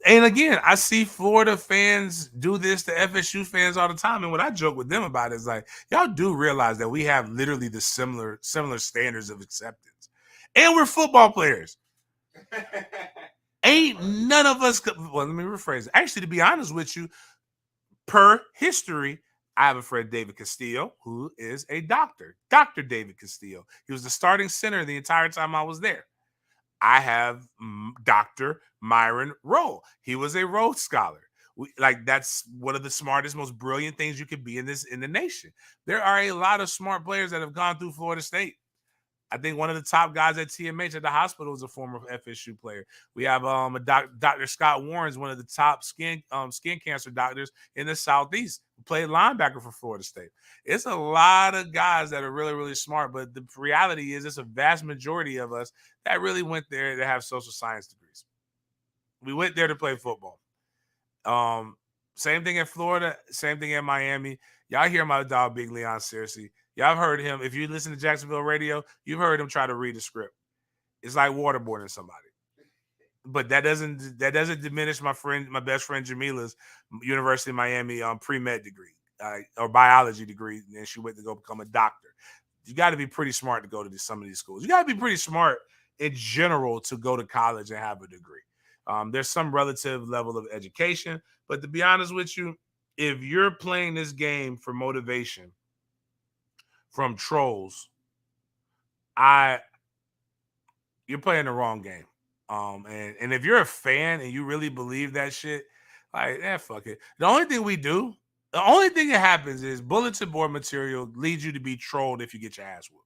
And again, I see Florida fans do this to FSU fans all the time. And what I joke with them about is like, y'all do realize that we have literally the similar standards of acceptance. And we're football players. Ain't none of us well, let me rephrase it. Actually, to be honest with you, per history, I have a friend, David Castillo, who is a doctor. Dr. David Castillo. He was the starting center the entire time I was there. I have Dr. Myron Rowe. He was a Rhodes Scholar. That's one of the smartest, most brilliant things you could be in the nation. There are a lot of smart players that have gone through Florida State. I think one of the top guys at TMH at the hospital is a former FSU player. We have Dr. Scott Warren's one of the top skin cancer doctors in the Southeast, who played linebacker for Florida State. It's a lot of guys that are really, really smart, but the reality is it's a vast majority of us that really went there to have social science degrees. We went there to play football. Same thing in Florida, same thing in Miami. Y'all hear my dog, Big Leon Searcy. Y'all have heard him. If you listen to Jacksonville radio, you've heard him try to read a script. It's like waterboarding somebody. But that doesn't diminish my best friend Jamila's University of Miami pre-med degree or biology degree, and she went to go become a doctor. You got to be pretty smart to go to some of these schools. You got to be pretty smart in general to go to college and have a degree. There's some relative level of education, but to be honest with you, if you're playing this game for motivation from trolls, you're playing the wrong game. And if you're a fan and you really believe that shit, fuck it. The only thing that happens is bulletin board material leads you to be trolled if you get your ass whooped.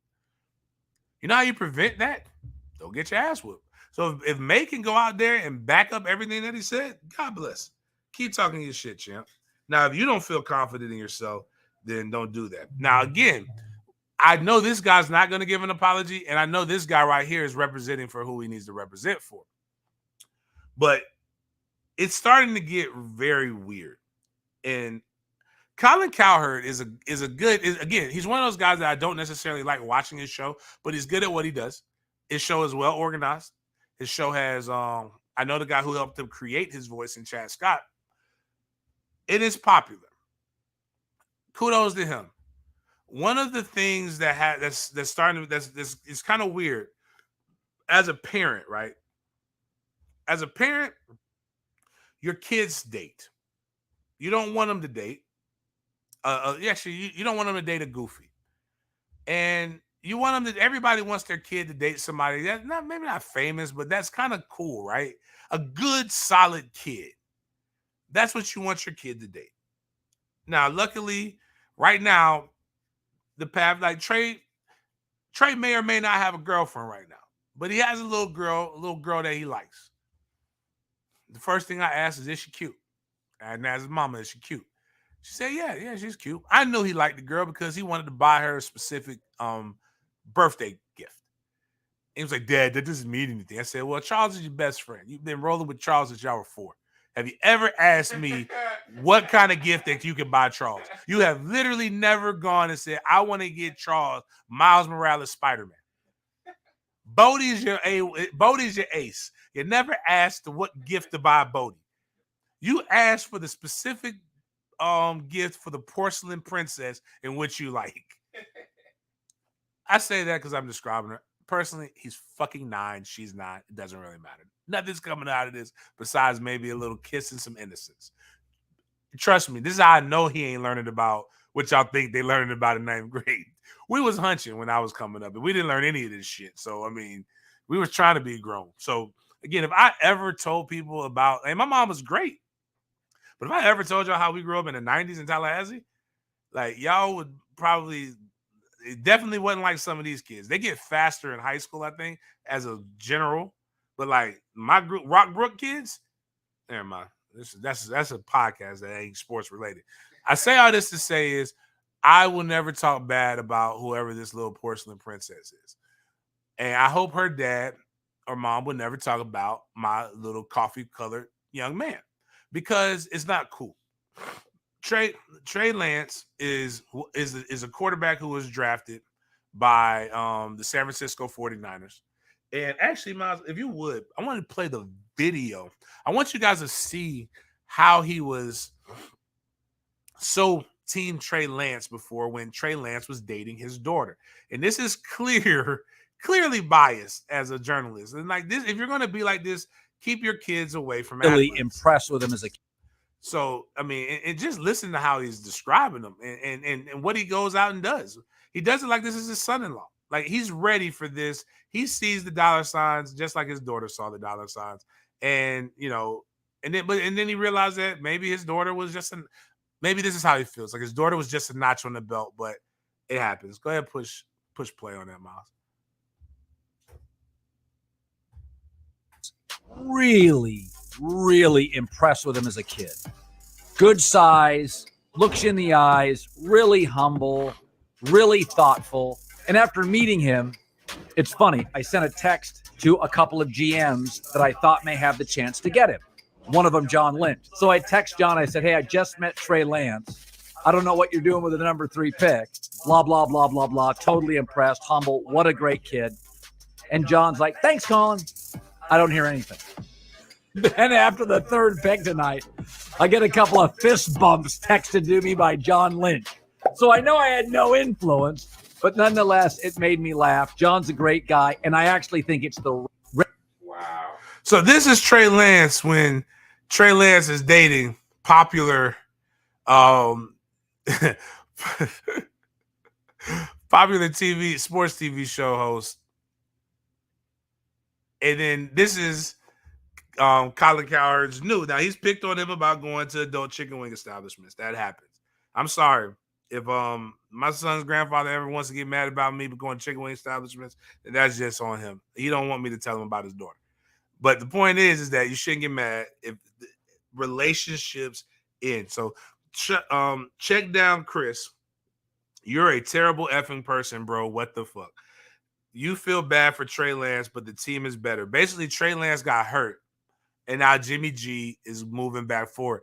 You know how you prevent that? Don't get your ass whooped. So if May can go out there and back up everything that he said, God bless. Keep talking your shit, champ. Now, if you don't feel confident in yourself, then don't do that. Now, again, I know this guy's not going to give an apology, and I know this guy right here is representing for who he needs to represent for. But it's starting to get very weird. And Colin Cowherd is a good, again, he's one of those guys that I don't necessarily like watching his show, but he's good at what he does. His show is well organized. His show has, I know the guy who helped him create his voice in Chad Scott. It is popular. Kudos to him. One of the things that's kind of weird as a parent, right? As a parent, your kids date. You don't want them to date. Actually, you don't want them to date a goofy. And you want them to, everybody wants their kid to date somebody that's maybe not famous, but that's kind of cool, right? A good, solid kid. That's what you want your kid to date. Now, luckily, right now, the path, like Trey may or may not have a girlfriend right now, but he has a little girl that he likes. The first thing I asked is she cute? And asked his mama, is she cute? She said, yeah, she's cute. I knew he liked the girl because he wanted to buy her a specific birthday gift. He was like, Dad, that doesn't mean anything. I said, well, Charles is your best friend. You've been rolling with Charles since y'all were 4. Have you ever asked me what kind of gift that you can buy Charles? You have literally never gone and said, I want to get Charles Miles Morales Spider-Man. Bodie's your ace. You never asked what gift to buy Bodie. You asked for the specific gift for the porcelain princess in which you like. I say that because I'm describing her. Personally, he's fucking 9. She's not. It doesn't really matter. Nothing's coming out of this besides maybe a little kiss and some innocence. Trust me, this is how I know he ain't learning about what y'all think they learning about in 9th grade. We was hunching when I was coming up, and we didn't learn any of this shit. So, I mean, we was trying to be grown. So, again, if I ever told people about, and my mom was great, but if I ever told y'all how we grew up in the 90s in Tallahassee, like, y'all would probably, it definitely wasn't like some of these kids. They get faster in high school, I think, as a general. But like my group, Rockbrook kids, never mind. That's a podcast that ain't sports related. I say all this to say is I will never talk bad about whoever this little porcelain princess is. And I hope her dad or mom would never talk about my little coffee colored young man because it's not cool. Trey Lance is a quarterback who was drafted by the San Francisco 49ers. And actually, Miles, if you would, I want to play the video. I want you guys to see how he was so team Trey Lance before when Trey Lance was dating his daughter. And this is clearly biased as a journalist. And like this, if you're going to be like this, keep your kids away from really athletes. Impressed with him as a kid. So, I mean, and just listen to how he's describing them and what he goes out and does. He does it like this is his son-in-law. Like he's ready for this. He sees the dollar signs just like his daughter saw the dollar signs. And, and then he realized that maybe his daughter was maybe this is how he feels. Like his daughter was just a notch on the belt, but it happens. Go ahead, push play on that, Miles. Really impressed with him as a kid. Good size, looks you in the eyes, really humble, really thoughtful. And after meeting him, it's funny. I sent a text to a couple of GMs that I thought may have the chance to get him. One of them, John Lynch. So I text John. I said, hey, I just met Trey Lance. I don't know what you're doing with the number 3 pick. Blah, blah, blah, blah, blah. Totally impressed, humble. What a great kid. And John's like, thanks, Colin. I don't hear anything. Then after the 3rd pick tonight, I get a couple of fist bumps texted to me by John Lynch. So I know I had no influence, but nonetheless, it made me laugh. John's a great guy, and I actually think it's the wow. So this is Trey Lance when Trey Lance is dating popular popular sports TV show host. And then this is Colin Cowherd's new. Now he's picked on him about going to adult chicken wing establishments. That happens. I'm sorry. If my son's grandfather ever wants to get mad about me going to chicken wing establishments, then that's just on him. He don't want me to tell him about his daughter. But the point is that you shouldn't get mad if relationships end. So check down Chris. You're a terrible effing person, bro. What the fuck? You feel bad for Trey Lance, but the team is better. Basically, Trey Lance got hurt, and now Jimmy G is moving back forward.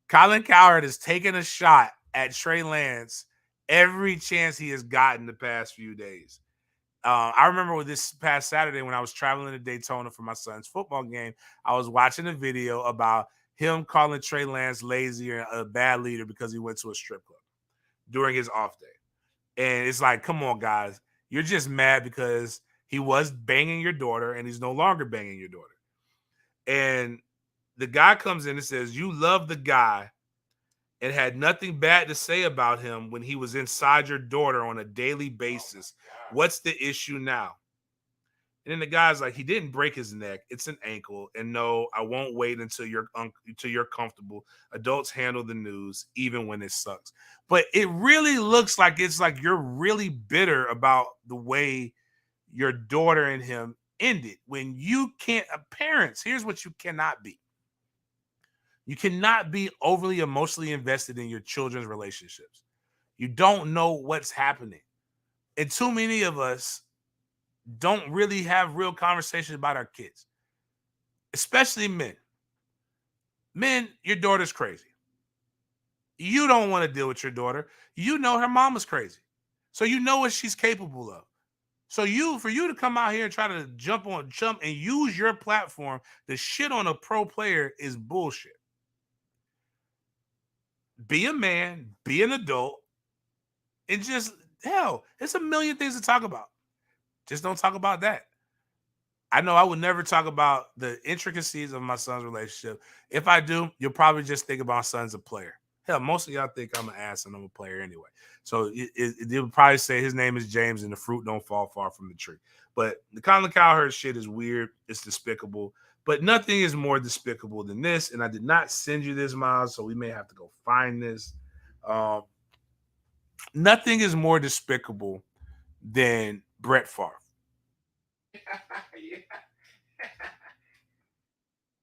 Colin Cowherd is taking a shot at Trey Lance every chance he has gotten the past few days. I remember this past Saturday when I was traveling to Daytona for my son's football game, I was watching a video about him calling Trey Lance lazy or a bad leader because he went to a strip club during his off day. And it's like, come on, guys. You're just mad because he was banging your daughter and he's no longer banging your daughter. And the guy comes in and says, you love the guy and had nothing bad to say about him when he was inside your daughter on a daily basis. What's the issue now? And then the guy's like, he didn't break his neck. It's an ankle. And no, I won't wait until you're comfortable. Adults handle the news, even when it sucks. But it really looks like it's like you're really bitter about the way your daughter and him ended. When you can't, parents, here's what you cannot be. You cannot be overly emotionally invested in your children's relationships. You don't know what's happening. And too many of us don't really have real conversations about our kids, especially men. Men, your daughter's crazy. You don't want to deal with your daughter. You know her mama's crazy. So you know what she's capable of. So for you to come out here and try to jump and use your platform to shit on a pro player is bullshit. Be a man, be an adult, and just, hell, there's a million things to talk about. Just don't talk about that. I know I would never talk about the intricacies of my son's relationship. If I do, you'll probably just think about my son's a player. Hell, most of y'all think I'm an ass and I'm a player anyway. So they would probably say his name is James and the fruit don't fall far from the tree. But the Colin Cowherd shit is weird. It's despicable. But nothing is more despicable than this. And I did not send you this, Miles, so we may have to go find this. Nothing is more despicable than Brett Favre.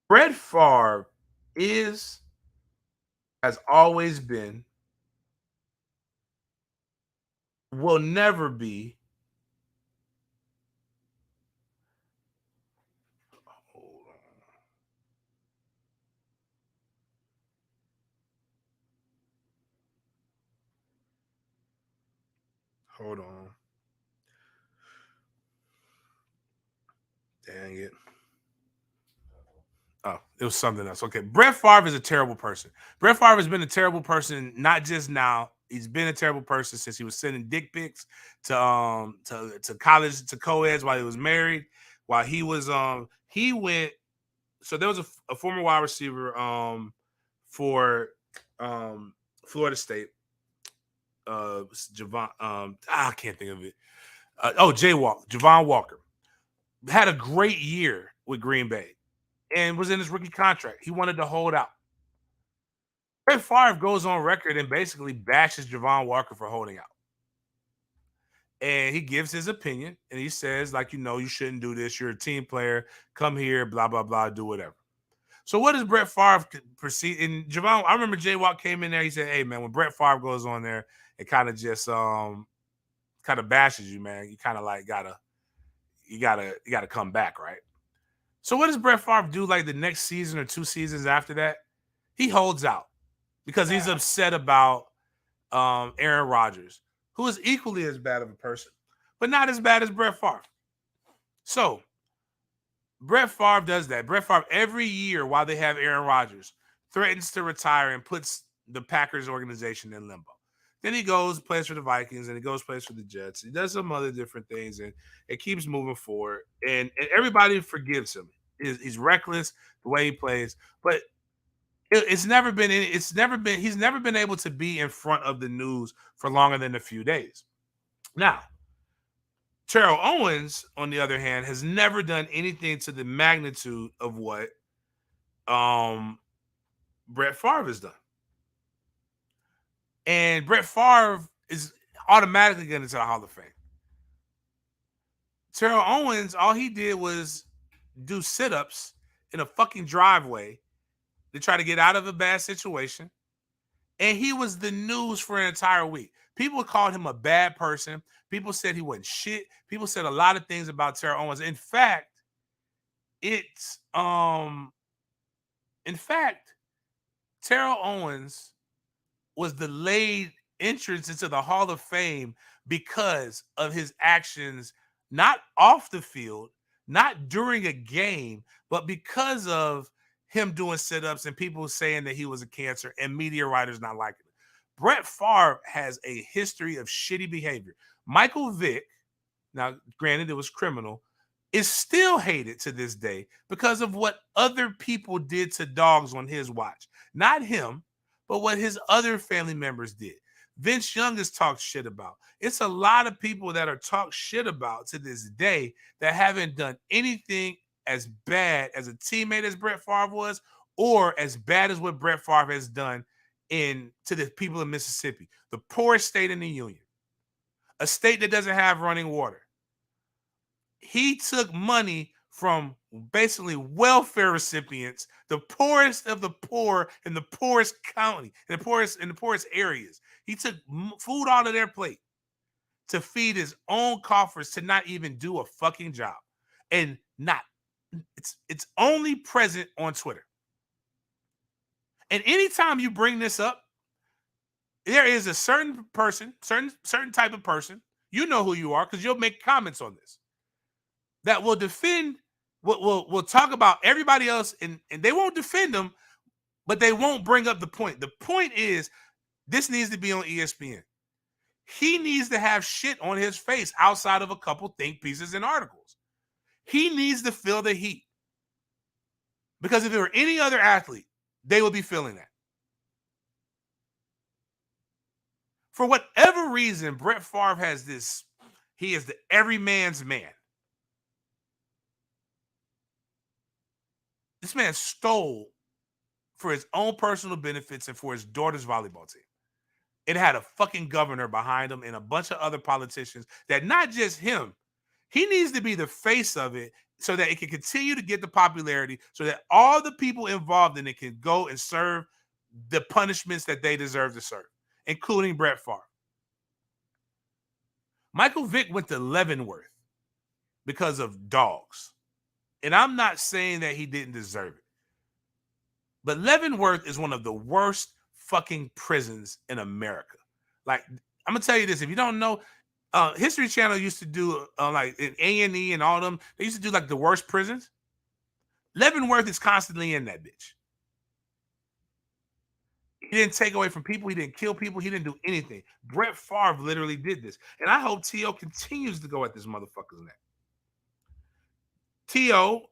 Brett Favre has always been, will never be. Hold on. Dang it. Oh, it was something else. Okay. Brett Favre is a terrible person. Brett Favre has been a terrible person, not just now. He's been a terrible person since he was sending dick pics to college, to co-eds while he was married. While he was he went, so there was a former wide receiver for Florida State. Javon, I can't think of it. Javon Walker had a great year with Green Bay and was in his rookie contract. He wanted to hold out. Brett Favre goes on record and basically bashes Javon Walker for holding out. And he gives his opinion and he says, like, you shouldn't do this. You're a team player. Come here, blah, blah, blah, do whatever. So what does Brett Favre proceed? And Javon, I remember J Watt came in there. He said, hey, man, when Brett Favre goes on there and kind of just kind of bashes you, man, you kind of like you gotta come back, right? So what does Brett Favre do like the next season or 2 seasons after that? He holds out because he's upset about Aaron Rodgers, who is equally as bad of a person, but not as bad as Brett Favre. So Brett Favre does that. Brett Favre, every year while they have Aaron Rodgers, threatens to retire and puts the Packers organization in limbo. Then he goes, plays for the Vikings, and he goes, plays for the Jets. He does some other different things, and it keeps moving forward. And everybody forgives him. He's reckless the way he plays, but he's never been able to be in front of the news for longer than a few days. Now, Terrell Owens, on the other hand, has never done anything to the magnitude of what Brett Favre has done. And Brett Favre is automatically getting into the Hall of Fame. Terrell Owens, all he did was do sit-ups in a fucking driveway to try to get out of a bad situation. And he was the news for an entire week. People called him a bad person. People said he wasn't shit. People said a lot of things about Terrell Owens. In fact, Terrell Owens was delayed entrance into the Hall of Fame because of his actions, not off the field, not during a game, but because of him doing sit-ups and people saying that he was a cancer and media writers not liking it. Brett Favre has a history of shitty behavior. Michael Vick, now granted it was criminal, is still hated to this day because of what other people did to dogs on his watch. Not him, but what his other family members did. Vince Young is talked shit about. It's a lot of people that are talked shit about to this day that haven't done anything as bad as a teammate as Brett Favre was, or as bad as what Brett Favre has done to the people of Mississippi, the poorest state in the union, a state that doesn't have running water. He took money from basically welfare recipients, the poorest of the poor in the poorest county, in the poorest areas. He took food out of their plate to feed his own coffers, to not even do a fucking job. And it's only present on Twitter. And anytime you bring this up, there is a certain person, certain type of person, you know who you are because you'll make comments on this, that will defend, will talk about everybody else, and they won't defend them, but they won't bring up the point. The point is, this needs to be on ESPN. He needs to have shit on his face outside of a couple think pieces and articles. He needs to feel the heat. Because if it were any other athlete, they would be feeling that. For whatever reason, Brett Favre has this, he is the everyman's man. This man stole for his own personal benefits and for his daughter's volleyball team. It had a fucking governor behind him and a bunch of other politicians that not just him. He needs to be the face of it so that it can continue to get the popularity, so that all the people involved in it can go and serve the punishments that they deserve to serve, including Brett Favre. Michael Vick went to Leavenworth because of dogs. And I'm not saying that he didn't deserve it. But Leavenworth is one of the worst fucking prisons in America. Like, I'm going to tell you this. If you don't know, History Channel used to do, like, in A&E and all them, they used to do, like, the worst prisons. Leavenworth is constantly in that bitch. He didn't take away from people. He didn't kill people. He didn't do anything. Brett Favre literally did this. And I hope T.O. continues to go at this motherfucker's neck. T.O.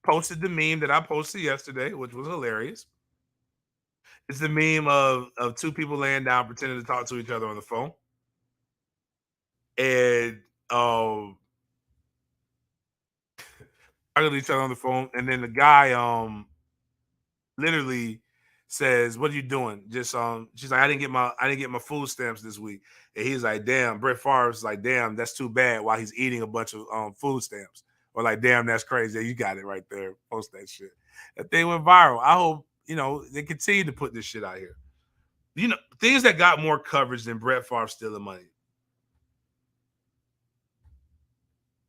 posted the meme that I posted yesterday, which was hilarious. It's the meme of two people laying down pretending to talk to each other on the phone. And talking to each other on the phone. And then the guy literally says, "What are you doing?" Just she's like, I didn't get my food stamps this week. And he's like, damn. Brett Favre's like, damn, that's too bad, while he's eating a bunch of food stamps. Or like, damn, that's crazy. You got it right there. Post that shit. That thing went viral. I hope, they continue to put this shit out here. Things that got more coverage than Brett Favre stealing money.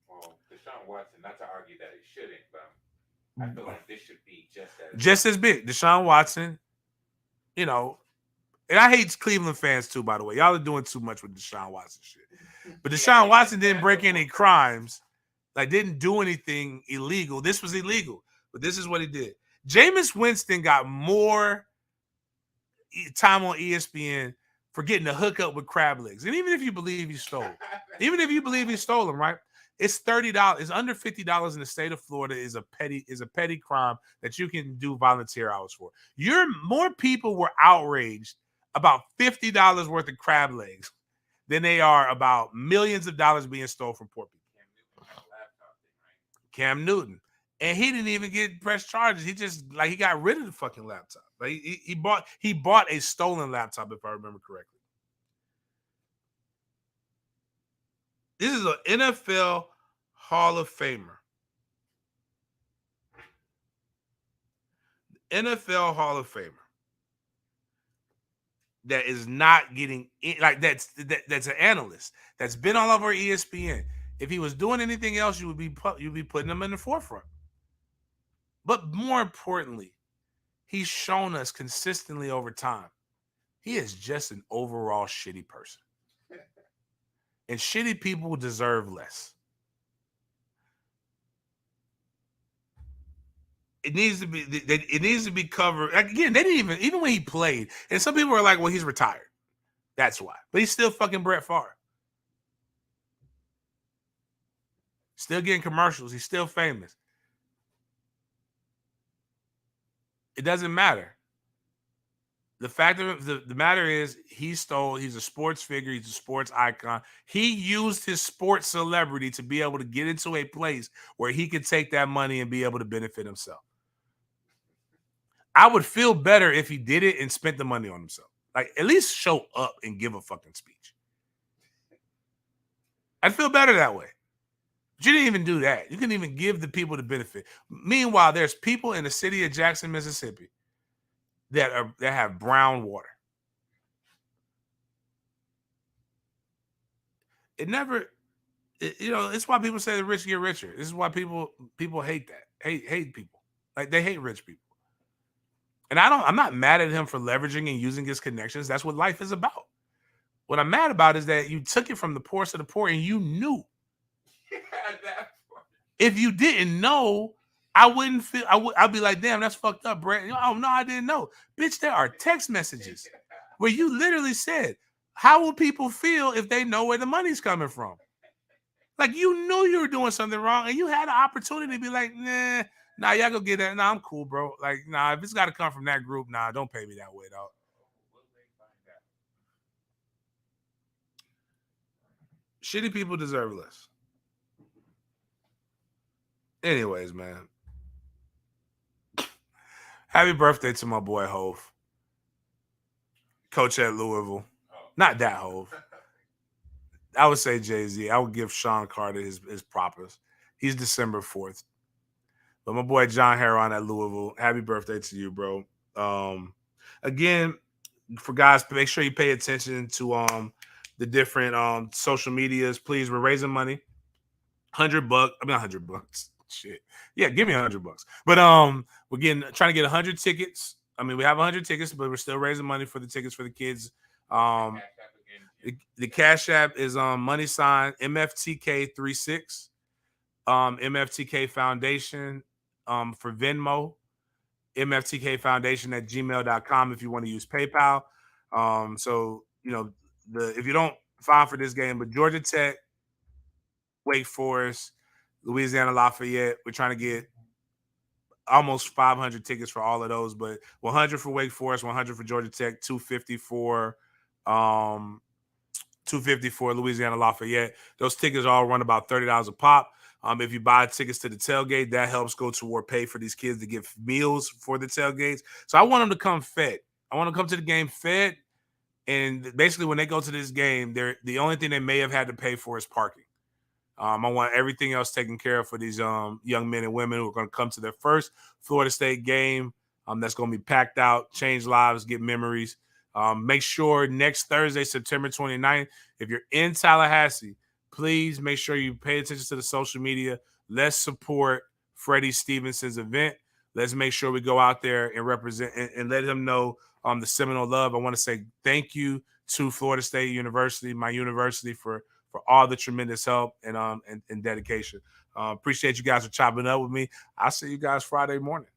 Well, Deshaun Watson, not to argue that it shouldn't, but I feel like this should be just as big. Deshaun Watson, and I hate Cleveland fans too, by the way. Y'all are doing too much with Deshaun Watson shit. But Deshaun Watson didn't break any crimes, like didn't do anything illegal. This was illegal, but this is what he did. Jameis Winston got more time on ESPN for getting a hookup with crab legs. And even if you believe he stole them, right? It's $30. It's under $50 in the state of Florida is a petty crime that you can do volunteer hours for. More people were outraged about $50 worth of crab legs than they are about millions of dollars being stolen from poor people. Cam Newton. And he didn't even get press charges. He just he got rid of the fucking laptop. Like he bought a stolen laptop, if I remember correctly. This is an NFL Hall of Famer. NFL Hall of Famer that is not getting that's an analyst that's been all over ESPN. If he was doing anything else, you'd be putting him in the forefront. But more importantly, he's shown us consistently over time he is just an overall shitty person. And shitty people deserve less. It needs to be covered. Again, they didn't even when he played. And some people are like, well, he's retired. That's why. But he's still fucking Brett Favre. Still getting commercials. He's still famous. It doesn't matter. The fact of the matter is he's a sports figure. He's a sports icon. He used his sports celebrity to be able to get into a place where he could take that money and be able to benefit himself. I would feel better if he did it and spent the money on himself. Like, at least show up and give a fucking speech. I'd feel better that way. But you didn't even do that. You couldn't even give the people the benefit. Meanwhile, there's people in the city of Jackson, Mississippi that have brown water. It's why people say the rich get richer. This is why people hate that. Hate people. Like, they hate rich people. And I'm not mad at him for leveraging and using his connections. That's what life is about. What I'm mad about is that you took it from the poorest of the poor and you knew. If you didn't know, I wouldn't feel. I'd be like, damn, that's fucked up, Brett. Oh no, I didn't know, bitch. There are text messages where you literally said, "How will people feel if they know where the money's coming from?" Like, you knew you were doing something wrong, and you had an opportunity to be like, nah, y'all go get that. Nah, I'm cool, bro. Like, nah, if it's got to come from that group, nah, don't pay me that way, dog. Shitty people deserve less. Anyways, man. Happy birthday to my boy Hove. Coach at Louisville. Not that Hove. I would say Jay-Z. I would give Sean Carter his propers. He's December 4th. But my boy John Heron at Louisville, happy birthday to you, bro. Again, for guys, make sure you pay attention to the different social medias. Please, we're raising money. $100. I mean, $100. Shit. Yeah, give me $100. But we're trying to get 100 tickets. I mean, we have 100 tickets, but we're still raising money for the tickets for the kids. The Cash App is money sign MFTK36. MFTK Foundation for Venmo. MFTK Foundation at gmail.com if you want to use PayPal. So, if you don't file for this game, but Georgia Tech, Wake Forest, Louisiana Lafayette, we're trying to get almost 500 tickets for all of those, but 100 for Wake Forest, 100 for Georgia Tech, 250 for Louisiana Lafayette. Those tickets all run about $30 a pop. If you buy tickets to the tailgate, that helps go toward pay for these kids to get meals for the tailgates. So I want them to come fed. I want them to come to the game fed. And basically, when they go to this game, the only thing they may have had to pay for is parking. I want everything else taken care of for these young men and women who are going to come to their first Florida State game. That's going to be packed out, change lives, get memories. Make sure next Thursday, September 29th, if you're in Tallahassee, please make sure you pay attention to the social media. Let's support Freddie Stevenson's event. Let's make sure we go out there and represent and let him know the Seminole love. I want to say thank you to Florida State University, my university, for all the tremendous help and dedication. Appreciate you guys for chopping up with me. I'll see you guys Friday morning.